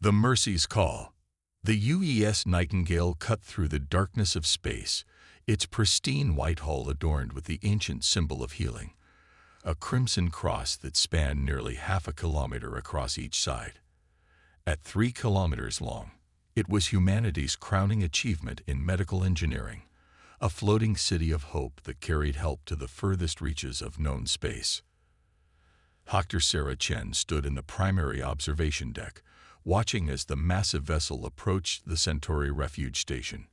The Mercy's Call. The UES Nightingale cut through the darkness of space, its pristine white hull adorned with the ancient symbol of healing, a crimson cross that spanned nearly half a kilometer across each side. At 3 kilometers long, it was humanity's crowning achievement in medical engineering, a floating city of hope that carried help to the furthest reaches of known space. Dr. Sarah Chen stood in the primary observation deck, watching as the massive vessel approached the Centauri refuge station.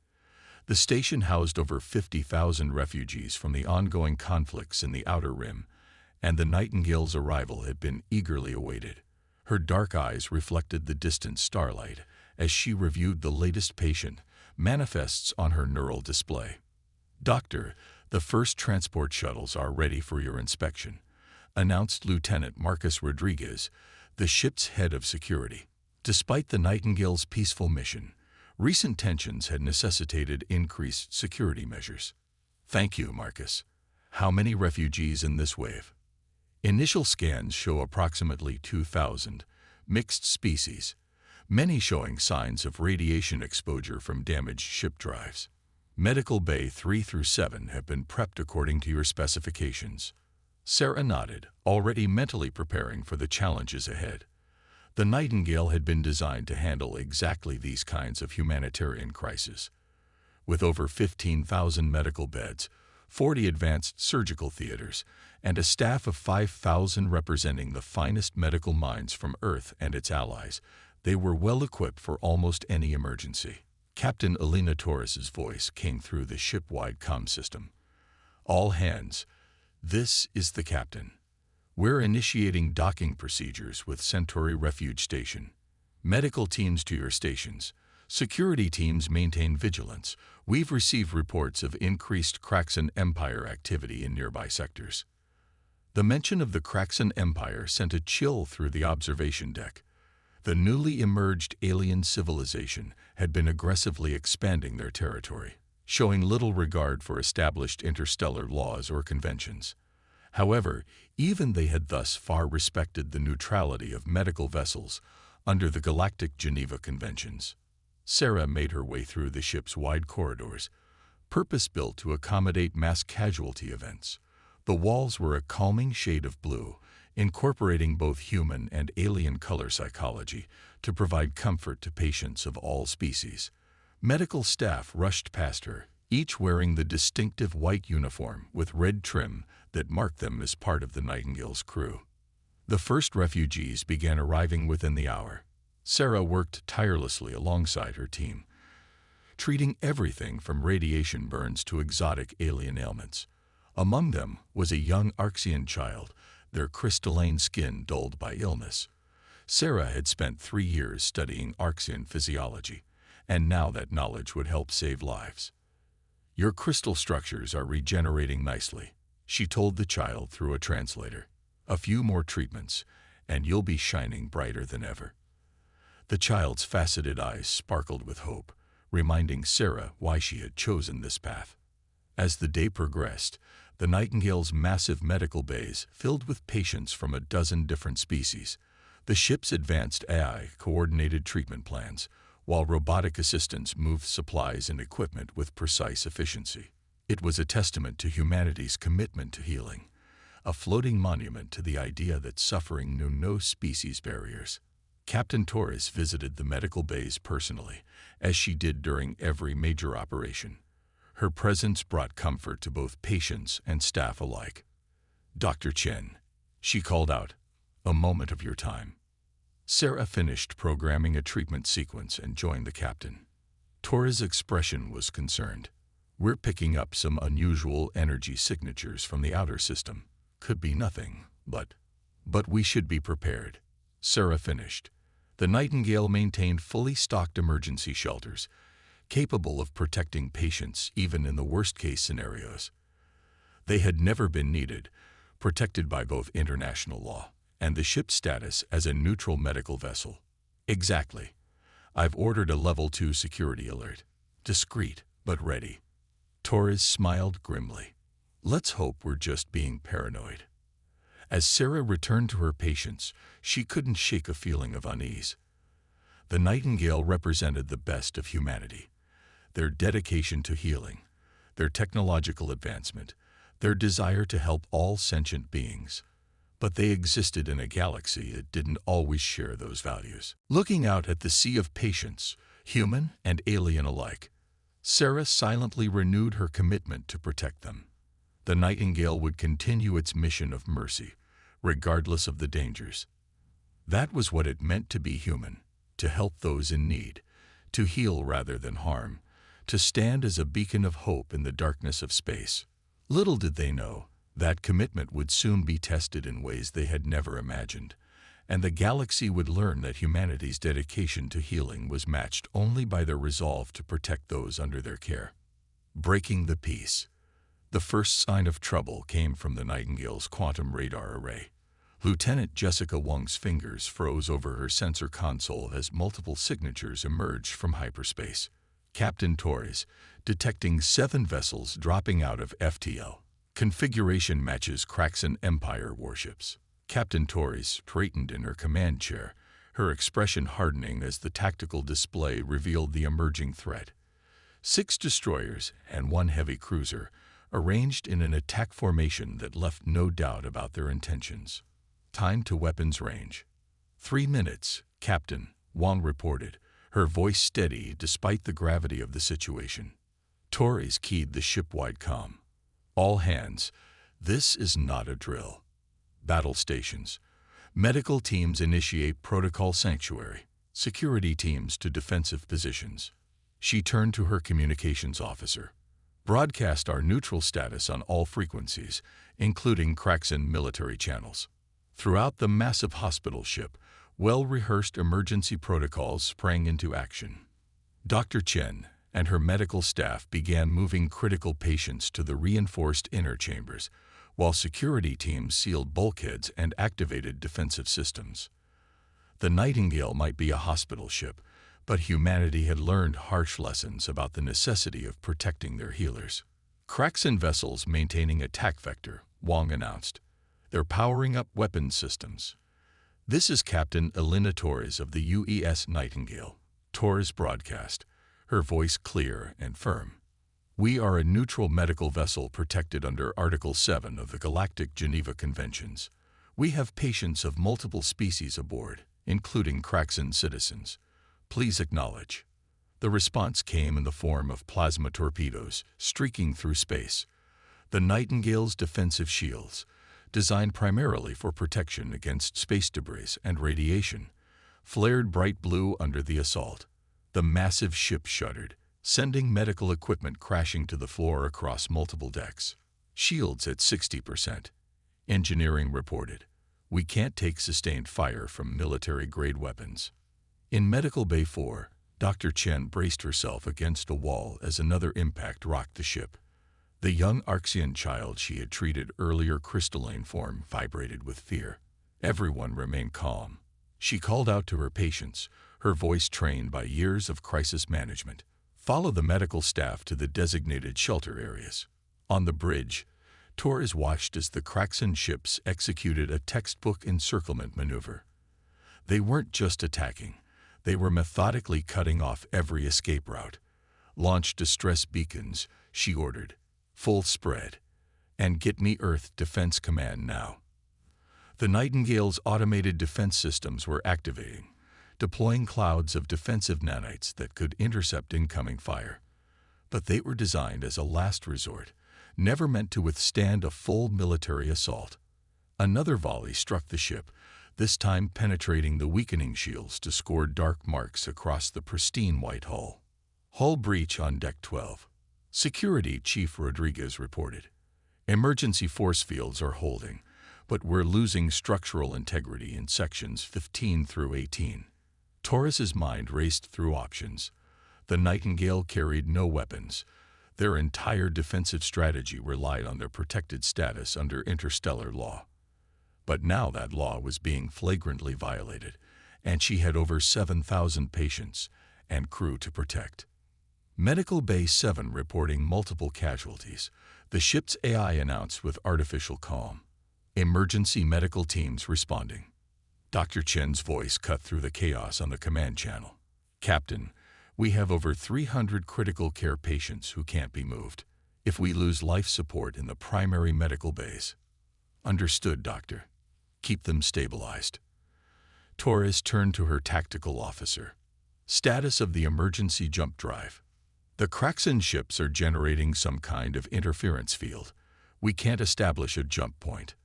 The station housed over 50,000 refugees from the ongoing conflicts in the Outer Rim, and the Nightingale's arrival had been eagerly awaited. Her dark eyes reflected the distant starlight as she reviewed the latest patient manifests on her neural display. "Doctor, the first transport shuttles are ready for your inspection," announced Lieutenant Marcus Rodriguez, the ship's head of security. Despite the Nightingale's peaceful mission, recent tensions had necessitated increased security measures. "Thank you, Marcus. How many refugees in this wave?" Initial scans show approximately 2,000, mixed species, many showing signs of radiation exposure from damaged ship drives. Medical Bay 3 through 7 have been prepped according to your specifications. Sarah nodded, already mentally preparing for the challenges ahead. The Nightingale had been designed to handle exactly these kinds of humanitarian crises. With over 15,000 medical beds, 40 advanced surgical theaters, and a staff of 5,000 representing the finest medical minds from Earth and its allies, they were well equipped for almost any emergency. Captain Elena Torres's voice came through the ship-wide comm system. "All hands, this is the captain. We're initiating docking procedures with Centauri Refuge Station. Medical teams to your stations. Security teams maintain vigilance. We've received reports of increased Kraxan Empire activity in nearby sectors." The mention of the Kraxan Empire sent a chill through the observation deck. The newly emerged alien civilization had been aggressively expanding their territory, showing little regard for established interstellar laws or conventions. However, even they had thus far respected the neutrality of medical vessels under the Galactic Geneva Conventions. Sarah made her way through the ship's wide corridors, purpose-built to accommodate mass casualty events. The walls were a calming shade of blue, incorporating both human and alien color psychology to provide comfort to patients of all species. Medical staff rushed past her, each wearing the distinctive white uniform with red trim that marked them as part of the Nightingale's crew. The first refugees began arriving within the hour. Sarah worked tirelessly alongside her team, treating everything from radiation burns to exotic alien ailments. Among them was a young Arxian child, their crystalline skin dulled by illness. Sarah had spent 3 years studying Arxian physiology, and now that knowledge would help save lives. "Your crystal structures are regenerating nicely," she told the child through a translator. "A few more treatments, and you'll be shining brighter than ever." The child's faceted eyes sparkled with hope, reminding Sarah why she had chosen this path. As the day progressed, the Nightingale's massive medical bays filled with patients from a dozen different species. The ship's advanced AI coordinated treatment plans, while robotic assistants moved supplies and equipment with precise efficiency. It was a testament to humanity's commitment to healing, a floating monument to the idea that suffering knew no species barriers. Captain Torres visited the medical bays personally, as she did during every major operation. Her presence brought comfort to both patients and staff alike. "Dr. Chen," she called out, "a moment of your time." Sarah finished programming a treatment sequence and joined the captain. Torres' expression was concerned. "We're picking up some unusual energy signatures from the outer system. Could be nothing, but we should be prepared." Sarah finished. The Nightingale maintained fully stocked emergency shelters, capable of protecting patients even in the worst-case scenarios. They had never been needed, protected by both international law and the ship's status as a neutral medical vessel. "Exactly. I've ordered a Level 2 security alert. Discreet, but ready." Torres smiled grimly. "Let's hope we're just being paranoid." As Sarah returned to her patients, she couldn't shake a feeling of unease. The Nightingale represented the best of humanity. Their dedication to healing, their technological advancement, their desire to help all sentient beings. But they existed in a galaxy that didn't always share those values. Looking out at the sea of patience, human and alien alike, Sarah silently renewed her commitment to protect them. The Nightingale would continue its mission of mercy, regardless of the dangers. That was what it meant to be human, to help those in need, to heal rather than harm, to stand as a beacon of hope in the darkness of space. Little did they know, that commitment would soon be tested in ways they had never imagined, and the galaxy would learn that humanity's dedication to healing was matched only by their resolve to protect those under their care. Breaking the peace. The first sign of trouble came from the Nightingale's quantum radar array. Lieutenant Jessica Wong's fingers froze over her sensor console as multiple signatures emerged from hyperspace. Captain Torres, detecting 7 vessels dropping out of FTL. Configuration matches Kraxan Empire warships. Captain Torres straightened in her command chair, her expression hardening as the tactical display revealed the emerging threat. 6 destroyers and 1 heavy cruiser, arranged in an attack formation that left no doubt about their intentions. Time to weapons range. 3 minutes, Captain, Wong reported, her voice steady despite the gravity of the situation. Torres keyed the ship-wide comm. All hands, this is not a drill. Battle stations. Medical teams initiate protocol sanctuary. Security teams to defensive positions. She turned to her communications officer. Broadcast our neutral status on all frequencies, including Kraxan military channels. Throughout the massive hospital ship, well-rehearsed emergency protocols sprang into action. Dr. Chen and her medical staff began moving critical patients to the reinforced inner chambers, while security teams sealed bulkheads and activated defensive systems. The Nightingale might be a hospital ship, but humanity had learned harsh lessons about the necessity of protecting their healers. Kraxan vessels maintaining attack vector, Wong announced. They're powering up weapons systems. This is Captain Elena Torres of the UES Nightingale. Torres broadcast, her voice clear and firm. We are a neutral medical vessel protected under Article 7 of the Galactic Geneva Conventions. We have patients of multiple species aboard, including Kraxan citizens. Please acknowledge. The response came in the form of plasma torpedoes streaking through space. The Nightingale's defensive shields, designed primarily for protection against space debris and radiation, flared bright blue under the assault. The massive ship shuddered, sending medical equipment crashing to the floor across multiple decks. Shields at 60%. Engineering reported. We can't take sustained fire from military-grade weapons. In Medical Bay 4, Dr. Chen braced herself against a wall as another impact rocked the ship. The young Arxian child she had treated earlier crystalline form vibrated with fear. Everyone remained calm. She called out to her patients, her voice trained by years of crisis management. Follow the medical staff to the designated shelter areas. On the bridge, Torres watched as the Kraxan ships executed a textbook encirclement maneuver. They weren't just attacking. They were methodically cutting off every escape route. Launch distress beacons, she ordered. Full spread. And get me Earth Defense Command now. The Nightingale's automated defense systems were activating, deploying clouds of defensive nanites that could intercept incoming fire. But they were designed as a last resort, never meant to withstand a full military assault. Another volley struck the ship, this time penetrating the weakening shields to score dark marks across the pristine white hull. Hull breach on Deck 12. Security Chief Rodriguez reported. Emergency force fields are holding, but we're losing structural integrity in sections 15 through 18. Torres's mind raced through options. The Nightingale carried no weapons. Their entire defensive strategy relied on their protected status under interstellar law. But now that law was being flagrantly violated, and she had over 7,000 patients and crew to protect. Medical Bay 7 reporting multiple casualties. The ship's AI announced with artificial calm. Emergency medical teams responding. Dr. Chen's voice cut through the chaos on the command channel. Captain, we have over 300 critical care patients who can't be moved. If we lose life support in the primary medical bays. Understood, Doctor. Keep them stabilized. Torres turned to her tactical officer. Status of the emergency jump drive. The Kraxan ships are generating some kind of interference field. We can't establish a jump point.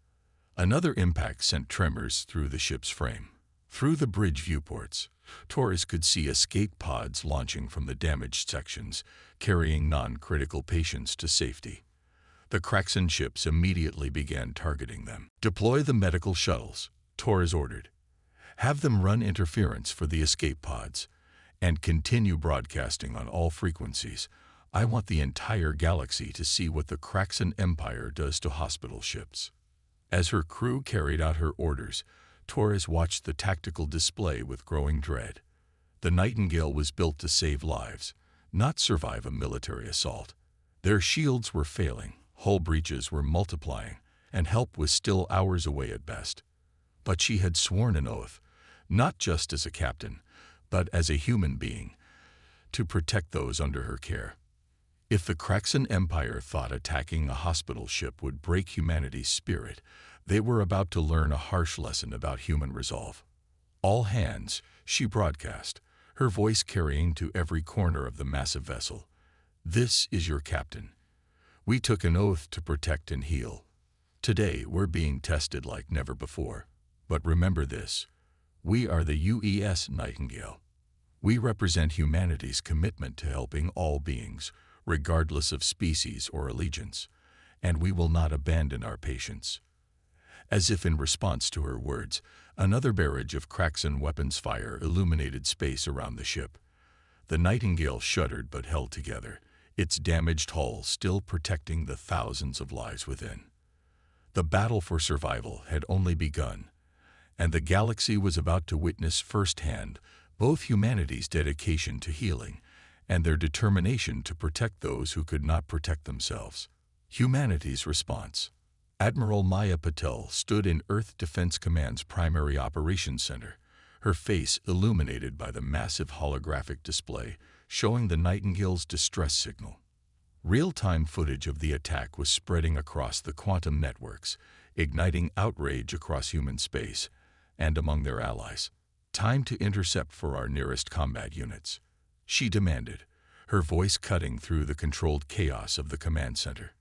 Another impact sent tremors through the ship's frame. Through the bridge viewports, Torres could see escape pods launching from the damaged sections, carrying non-critical patients to safety. The Kraxan ships immediately began targeting them. Deploy the medical shuttles, Torres ordered. Have them run interference for the escape pods, and continue broadcasting on all frequencies. I want the entire galaxy to see what the Kraxan Empire does to hospital ships. As her crew carried out her orders, Torres watched the tactical display with growing dread. The Nightingale was built to save lives, not survive a military assault. Their shields were failing, hull breaches were multiplying, and help was still hours away at best. But she had sworn an oath, not just as a captain, but as a human being, to protect those under her care. If the Kraxan Empire thought attacking a hospital ship would break humanity's spirit, they were about to learn a harsh lesson about human resolve. All hands, she broadcast, her voice carrying to every corner of the massive vessel. This is your captain. We took an oath to protect and heal. Today we're being tested like never before. But remember this, we are the HFY Nightingale. We represent humanity's commitment to helping all beings, regardless of species or allegiance, and we will not abandon our patients. As if in response to her words, another barrage of Kraxan weapons fire illuminated space around the ship. The Nightingale shuddered but held together, its damaged hull still protecting the thousands of lives within. The battle for survival had only begun, and the galaxy was about to witness firsthand both humanity's dedication to healing and their determination to protect those who could not protect themselves. Humanity's response. Admiral Maya Patel stood in Earth Defense Command's primary operations center, her face illuminated by the massive holographic display showing the Nightingale's distress signal. Real-time footage of the attack was spreading across the quantum networks, igniting outrage across human space and among their allies. Time to intercept for our nearest combat units, she demanded, her voice cutting through the controlled chaos of the command center.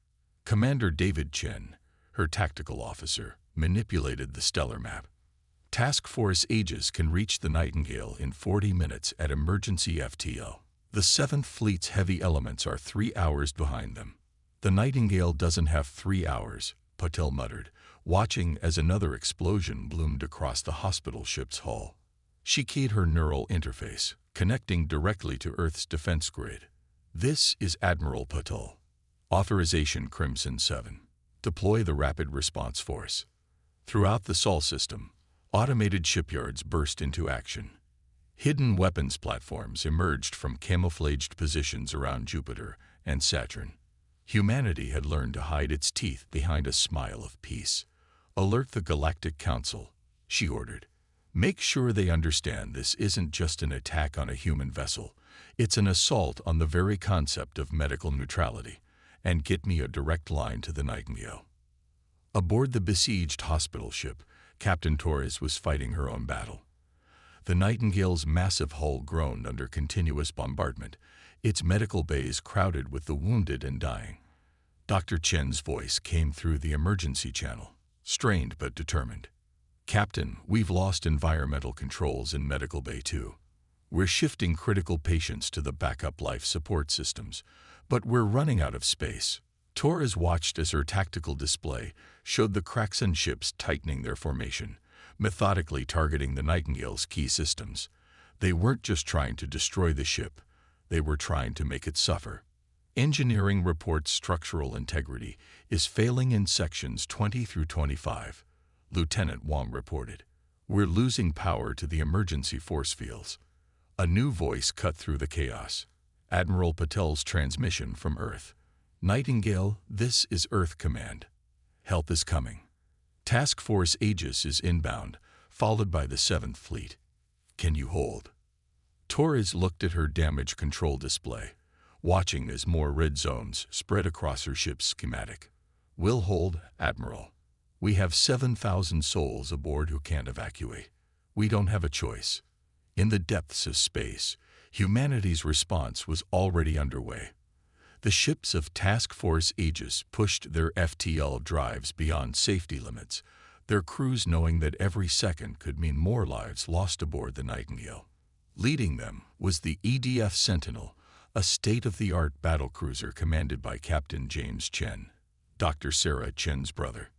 Commander David Chen, her tactical officer, manipulated the stellar map. Task Force Aegis can reach the Nightingale in 40 minutes at emergency FTL. The 7th Fleet's heavy elements are 3 hours behind them. The Nightingale doesn't have 3 hours, Patel muttered, watching as another explosion bloomed across the hospital ship's hull. She keyed her neural interface, connecting directly to Earth's defense grid. This is Admiral Patel. Authorization Crimson 7. Deploy the Rapid Response Force. Throughout the Sol system, automated shipyards burst into action. Hidden weapons platforms emerged from camouflaged positions around Jupiter and Saturn. Humanity had learned to hide its teeth behind a smile of peace. Alert the Galactic Council, she ordered. Make sure they understand this isn't just an attack on a human vessel. It's an assault on the very concept of medical neutrality. And get me a direct line to the Nightingale. Aboard the besieged hospital ship, Captain Torres was fighting her own battle. The Nightingale's massive hull groaned under continuous bombardment, its medical bays crowded with the wounded and dying. Dr. Chen's voice came through the emergency channel, strained but determined. Captain, we've lost environmental controls in Medical Bay 2. We're shifting critical patients to the backup life support systems, but we're running out of space. Torres watched as her tactical display showed the Kraxan ships tightening their formation, methodically targeting the Nightingale's key systems. They weren't just trying to destroy the ship, they were trying to make it suffer. Engineering reports structural integrity is failing in sections 20 through 25, Lieutenant Wong reported. We're losing power to the emergency force fields. A new voice cut through the chaos. Admiral Patel's transmission from Earth. Nightingale, this is Earth Command. Help is coming. Task Force Aegis is inbound, followed by the 7th Fleet. Can you hold? Torres looked at her damage control display, watching as more red zones spread across her ship's schematic. "We'll hold, Admiral. We have 7,000 souls aboard who can't evacuate. We don't have a choice." In the depths of space, humanity's response was already underway. The ships of Task Force Aegis pushed their FTL drives beyond safety limits, their crews knowing that every second could mean more lives lost aboard the Nightingale. Leading them was the EDF Sentinel, a state-of-the-art battlecruiser commanded by Captain James Chen, Dr. Sarah Chen's brother.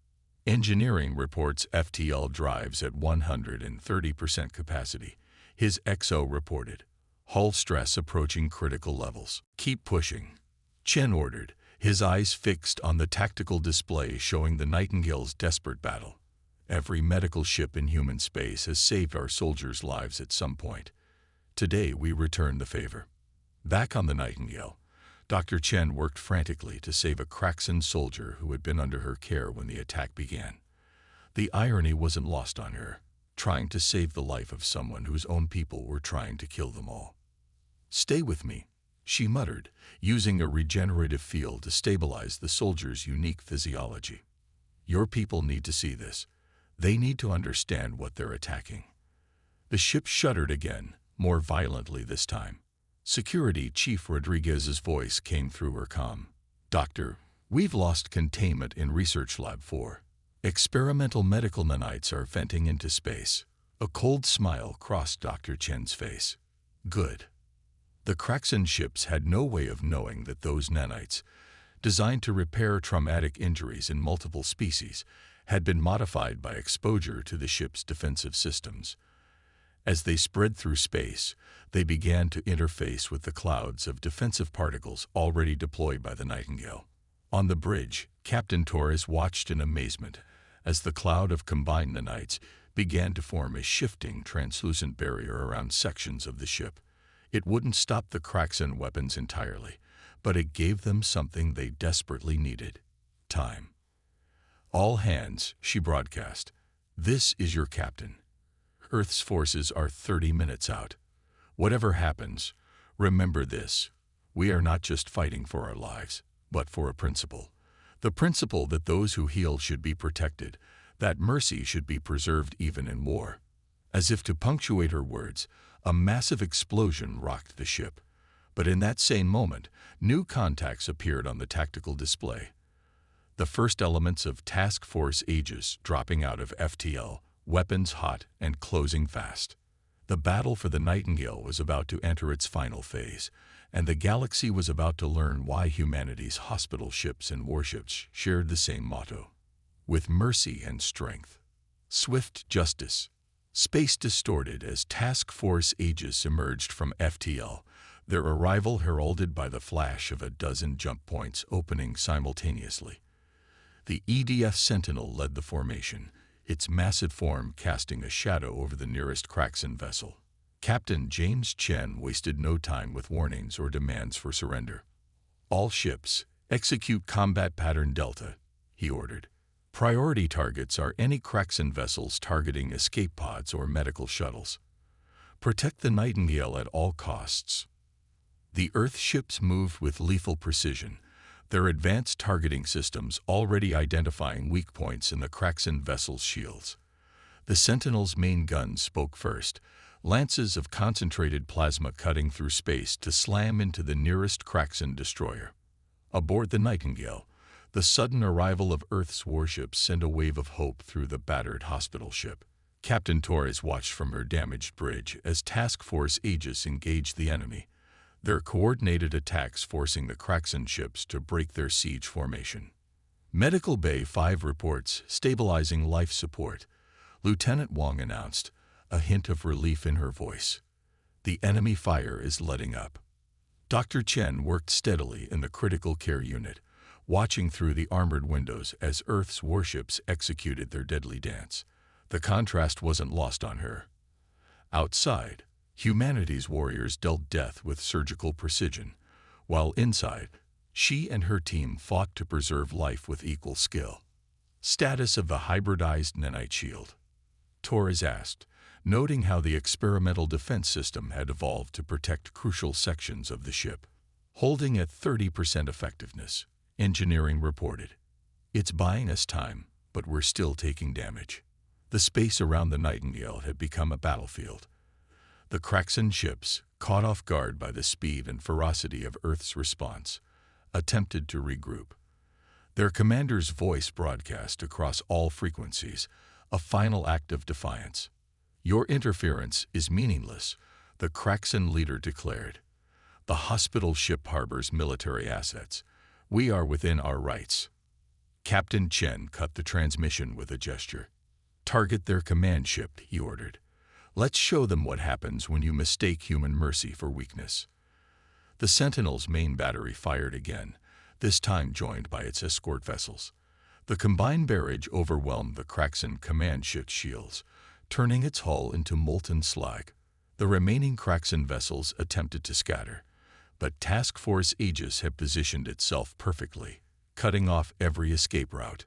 Engineering reports FTL drives at 130% capacity. His XO reported, hull stress approaching critical levels. "Keep pushing," Chen ordered, his eyes fixed on the tactical display showing the Nightingale's desperate battle. "Every medical ship in human space has saved our soldiers' lives at some point. Today we return the favor." Back on the Nightingale, Dr. Chen worked frantically to save a Kraxan soldier who had been under her care when the attack began. The irony wasn't lost on her, trying to save the life of someone whose own people were trying to kill them all. "Stay with me," she muttered, using a regenerative field to stabilize the soldier's unique physiology. "Your people need to see this. They need to understand what they're attacking." The ship shuddered again, more violently this time. Security Chief Rodriguez's voice came through her comm. "Doctor, we've lost containment in Research Lab 4. Experimental medical nanites are venting into space." A cold smile crossed Dr. Chen's face. "Good." The Kraxan ships had no way of knowing that those nanites, designed to repair traumatic injuries in multiple species, had been modified by exposure to the ship's defensive systems. As they spread through space, they began to interface with the clouds of defensive particles already deployed by the Nightingale. On the bridge, Captain Torres watched in amazement as the cloud of combined nanites began to form a shifting, translucent barrier around sections of the ship. It wouldn't stop the Kraxan weapons entirely, but it gave them something they desperately needed: time. "All hands," she broadcast. "This is your captain. Earth's forces are 30 minutes out. Whatever happens, remember this: we are not just fighting for our lives, but for a principle. The principle that those who heal should be protected, that mercy should be preserved even in war." As if to punctuate her words, a massive explosion rocked the ship. But in that same moment, new contacts appeared on the tactical display. The first elements of Task Force Aegis dropping out of FTL, weapons hot and closing fast. The battle for the Nightingale was about to enter its final phase, and the galaxy was about to learn why humanity's hospital ships and warships shared the same motto: with mercy and strength. Swift justice. Space distorted as Task Force Aegis emerged from FTL, their arrival heralded by the flash of a dozen jump points opening simultaneously. The EDF Sentinel led the formation, its massive form casting a shadow over the nearest Kraxan vessel. Captain James Chen wasted no time with warnings or demands for surrender. "All ships, execute Combat Pattern Delta," he ordered. "Priority targets are any Kraxan vessels targeting escape pods or medical shuttles. Protect the Nightingale at all costs." The Earth ships moved with lethal precision, their advanced targeting systems already identifying weak points in the Kraxan vessel's shields. The Sentinel's main guns spoke first, lances of concentrated plasma cutting through space to slam into the nearest Kraxan destroyer. Aboard the Nightingale, the sudden arrival of Earth's warships sent a wave of hope through the battered hospital ship. Captain Torres watched from her damaged bridge as Task Force Aegis engaged the enemy, their coordinated attacks forcing the Kraxan ships to break their siege formation. Medical Bay 5 reports stabilizing life support, Lieutenant Wong announced, a hint of relief in her voice. "The enemy fire is letting up." Dr. Chen worked steadily in the critical care unit, watching through the armored windows as Earth's warships executed their deadly dance. The contrast wasn't lost on her. Outside, humanity's warriors dealt death with surgical precision, while inside, she and her team fought to preserve life with equal skill. "Status of the hybridized nanite shield?" Torres asked, noting how the experimental defense system had evolved to protect crucial sections of the ship. Holding at 30% effectiveness, engineering reported. It's buying us time, but we're still taking damage. The space around the Nightingale had become a battlefield. The Kraxan ships, caught off guard by the speed and ferocity of Earth's response, attempted to regroup. Their commander's voice broadcast across all frequencies, a final act of defiance. "Your interference is meaningless," the Kraxan leader declared. "The hospital ship harbors military assets. We are within our rights." Captain Chen cut the transmission with a gesture. "Target their command ship," he ordered. "Let's show them what happens when you mistake human mercy for weakness." The Sentinel's main battery fired again, this time joined by its escort vessels. The combined barrage overwhelmed the Kraxan command ship's shields, turning its hull into molten slag. The remaining Kraxan vessels attempted to scatter, but Task Force Aegis had positioned itself perfectly, cutting off every escape route.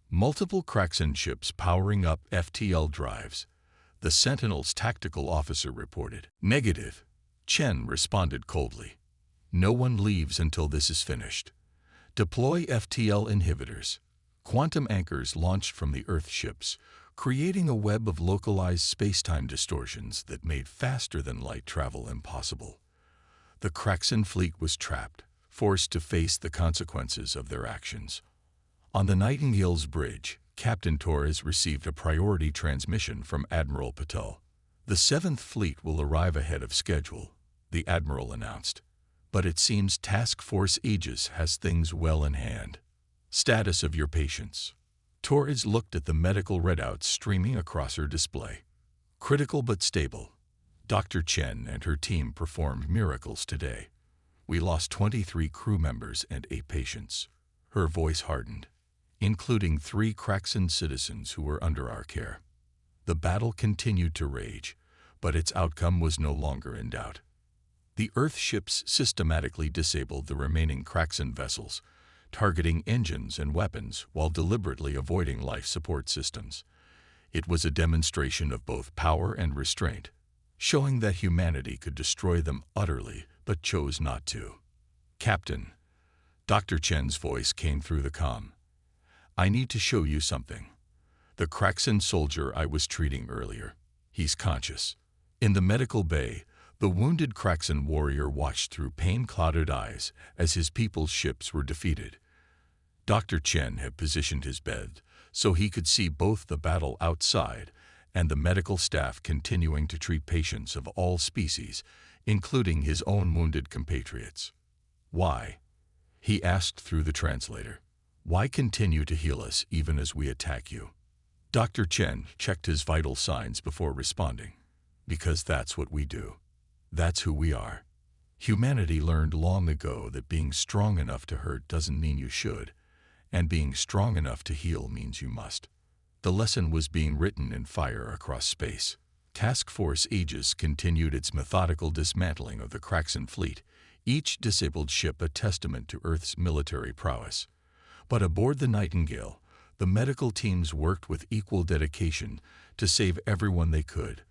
Multiple Kraxan ships powering up FTL drives, the Sentinel's tactical officer reported. "Negative," Chen responded coldly. "No one leaves until this is finished. Deploy FTL inhibitors." Quantum anchors launched from the Earth ships, creating a web of localized space-time distortions that made faster-than-light travel impossible. The Kraxan fleet was trapped, forced to face the consequences of their actions. On the Nightingale's bridge, Captain Torres received a priority transmission from Admiral Patel. "The 7th Fleet will arrive ahead of schedule," the Admiral announced. "But it seems Task Force Aegis has things well in hand. Status of your patients." Torres looked at the medical readouts streaming across her display. "Critical but stable. Dr. Chen and her team performed miracles today. We lost 23 crew members and 8 patients." Her voice hardened. "Including 3 Kraxan citizens who were under our care." The battle continued to rage, but its outcome was no longer in doubt. The Earth ships systematically disabled the remaining Kraxan vessels, targeting engines and weapons while deliberately avoiding life support systems. It was a demonstration of both power and restraint, showing that humanity could destroy them utterly but chose not to. "Captain," Dr. Chen's voice came through the comm. "I need to show you something. The Kraxan soldier I was treating earlier. He's conscious." In the medical bay, the wounded Kraxan warrior watched through pain-clouded eyes as his people's ships were defeated. Dr. Chen had positioned his bed so he could see both the battle outside and the medical staff continuing to treat patients of all species, including his own wounded compatriots. "Why?" he asked through the translator. "Why continue to heal us even as we attack you?" Dr. Chen checked his vital signs before responding. "Because that's what we do. That's who we are. Humanity learned long ago that being strong enough to hurt doesn't mean you should, and being strong enough to heal means you must." The lesson was being written in fire across space. Task Force Aegis continued its methodical dismantling of the Kraxan fleet, each disabled ship a testament to Earth's military prowess. But aboard the Nightingale, the medical teams worked with equal dedication to save everyone they could,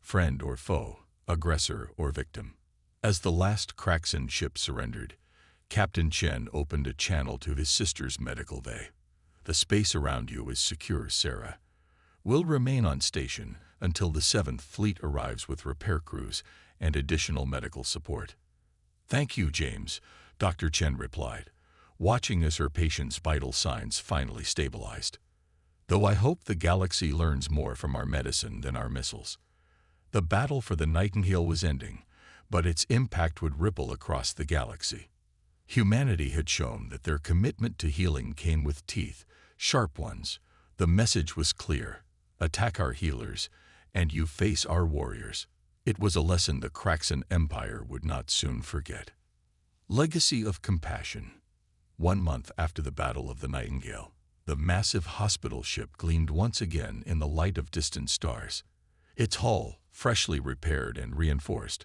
friend or foe, aggressor or victim. As the last Kraxan ship surrendered, Captain Chen opened a channel to his sister's medical bay. "The space around you is secure, Sarah. We'll remain on station until the 7th Fleet arrives with repair crews and additional medical support." "Thank you, James," Dr. Chen replied, watching as her patient's vital signs finally stabilized. "Though I hope the galaxy learns more from our medicine than our missiles." The battle for the Nightingale was ending, but its impact would ripple across the galaxy. Humanity had shown that their commitment to healing came with teeth, sharp ones. The message was clear: attack our healers, and you face our warriors. It was a lesson the Kraxan Empire would not soon forget. Legacy of compassion. 1 month after the Battle of the Nightingale, the massive hospital ship gleamed once again in the light of distant stars. Its hull, freshly repaired and reinforced,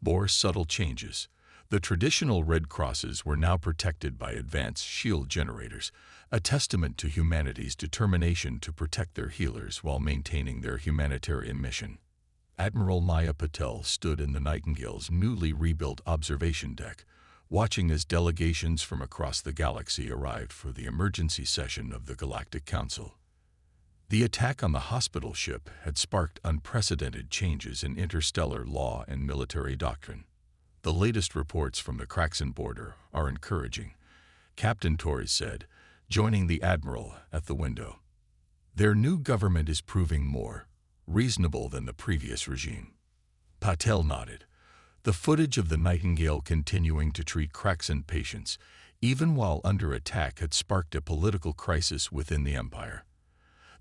bore subtle changes. The traditional Red Crosses were now protected by advanced shield generators, a testament to humanity's determination to protect their healers while maintaining their humanitarian mission. Admiral Maya Patel stood in the Nightingale's newly rebuilt observation deck, watching as delegations from across the galaxy arrived for the emergency session of the Galactic Council. The attack on the hospital ship had sparked unprecedented changes in interstellar law and military doctrine. The latest reports from the Kraxan border are encouraging, Captain Torres said, joining the Admiral at the window. Their new government is proving more reasonable than the previous regime. Patel nodded. The footage of the Nightingale continuing to treat Kraxan patients, even while under attack, had sparked a political crisis within the Empire.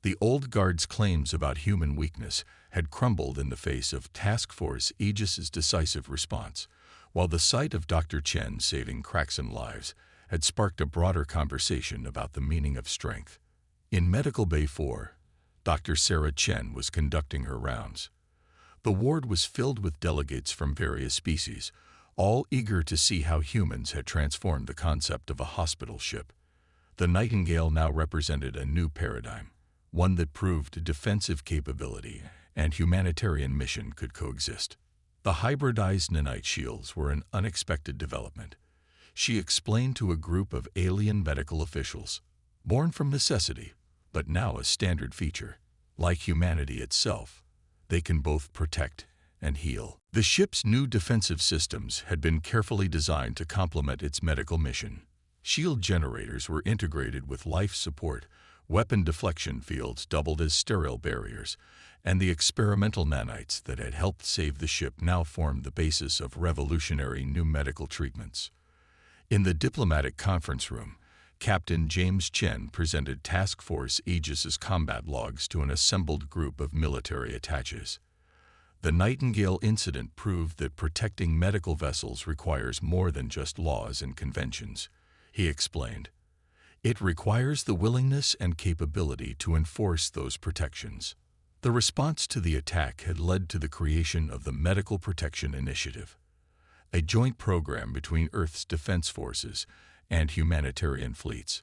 The old guard's claims about human weakness had crumbled in the face of Task Force Aegis's decisive response, while the sight of Dr. Chen saving Kraxan lives had sparked a broader conversation about the meaning of strength. In Medical Bay 4, Dr. Sarah Chen was conducting her rounds. The ward was filled with delegates from various species, all eager to see how humans had transformed the concept of a hospital ship. The Nightingale now represented a new paradigm, one that proved defensive capability and humanitarian mission could coexist. The hybridized nanite shields were an unexpected development. She explained to a group of alien medical officials, born from necessity, but now a standard feature. Like humanity itself, they can both protect and heal. The ship's new defensive systems had been carefully designed to complement its medical mission. Shield generators were integrated with life support, weapon deflection fields doubled as sterile barriers, and the experimental nanites that had helped save the ship now formed the basis of revolutionary new medical treatments. In the diplomatic conference room, Captain James Chen presented Task Force Aegis's combat logs to an assembled group of military attaches. The Nightingale incident proved that protecting medical vessels requires more than just laws and conventions, he explained. It requires the willingness and capability to enforce those protections. The response to the attack had led to the creation of the Medical Protection Initiative, a joint program between Earth's defense forces and humanitarian fleets.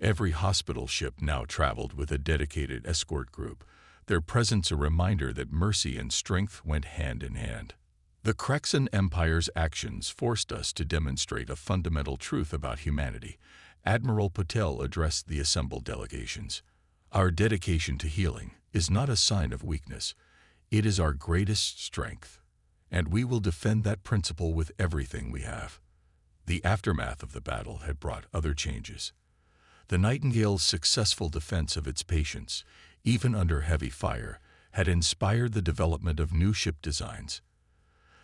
Every hospital ship now traveled with a dedicated escort group, their presence a reminder that mercy and strength went hand in hand. The Kraxan Empire's actions forced us to demonstrate a fundamental truth about humanity. Admiral Patel addressed the assembled delegations. Our dedication to healing is not a sign of weakness. It is our greatest strength, and we will defend that principle with everything we have. The aftermath of the battle had brought other changes. The Nightingale's successful defense of its patients, even under heavy fire, had inspired the development of new ship designs.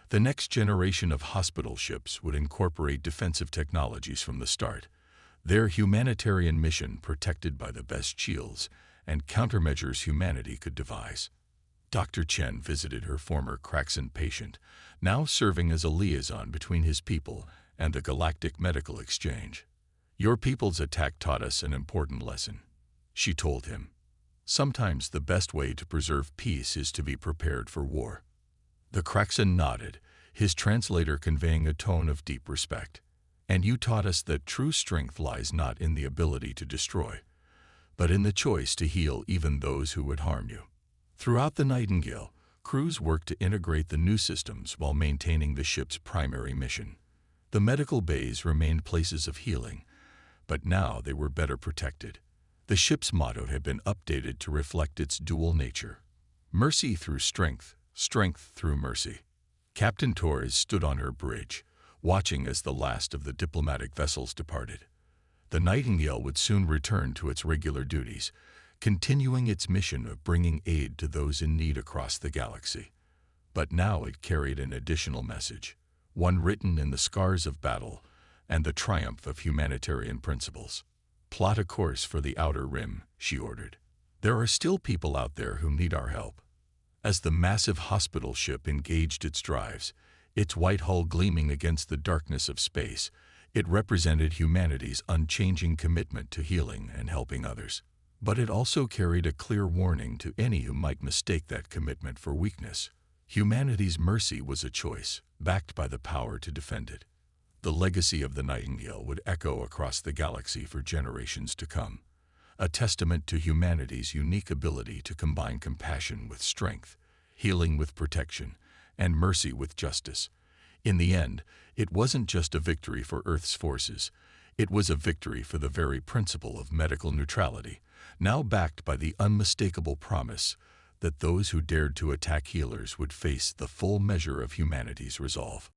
The next generation of hospital ships would incorporate defensive technologies from the start, their humanitarian mission protected by the best shields and countermeasures humanity could devise. Dr. Chen visited her former Kraxan patient, now serving as a liaison between his people and the Galactic Medical Exchange. Your people's attack taught us an important lesson, she told him. Sometimes the best way to preserve peace is to be prepared for war. The Kraxan nodded, his translator conveying a tone of deep respect. And you taught us that true strength lies not in the ability to destroy, but in the choice to heal even those who would harm you. Throughout the Nightingale, crews worked to integrate the new systems while maintaining the ship's primary mission. The medical bays remained places of healing, but now they were better protected. The ship's motto had been updated to reflect its dual nature: mercy through strength, strength through mercy. Captain Torres stood on her bridge, watching as the last of the diplomatic vessels departed. The Nightingale would soon return to its regular duties, continuing its mission of bringing aid to those in need across the galaxy. But now it carried an additional message, one written in the scars of battle and the triumph of humanitarian principles. Plot a course for the Outer Rim, she ordered. There are still people out there who need our help. As the massive hospital ship engaged its drives, its white hull gleaming against the darkness of space, it represented humanity's unchanging commitment to healing and helping others. But it also carried a clear warning to any who might mistake that commitment for weakness. Humanity's mercy was a choice, backed by the power to defend it. The legacy of the Nightingale would echo across the galaxy for generations to come, a testament to humanity's unique ability to combine compassion with strength, healing with protection, and mercy with justice. In the end, it wasn't just a victory for Earth's forces. It was a victory for the very principle of medical neutrality, now backed by the unmistakable promise that those who dared to attack healers would face the full measure of humanity's resolve.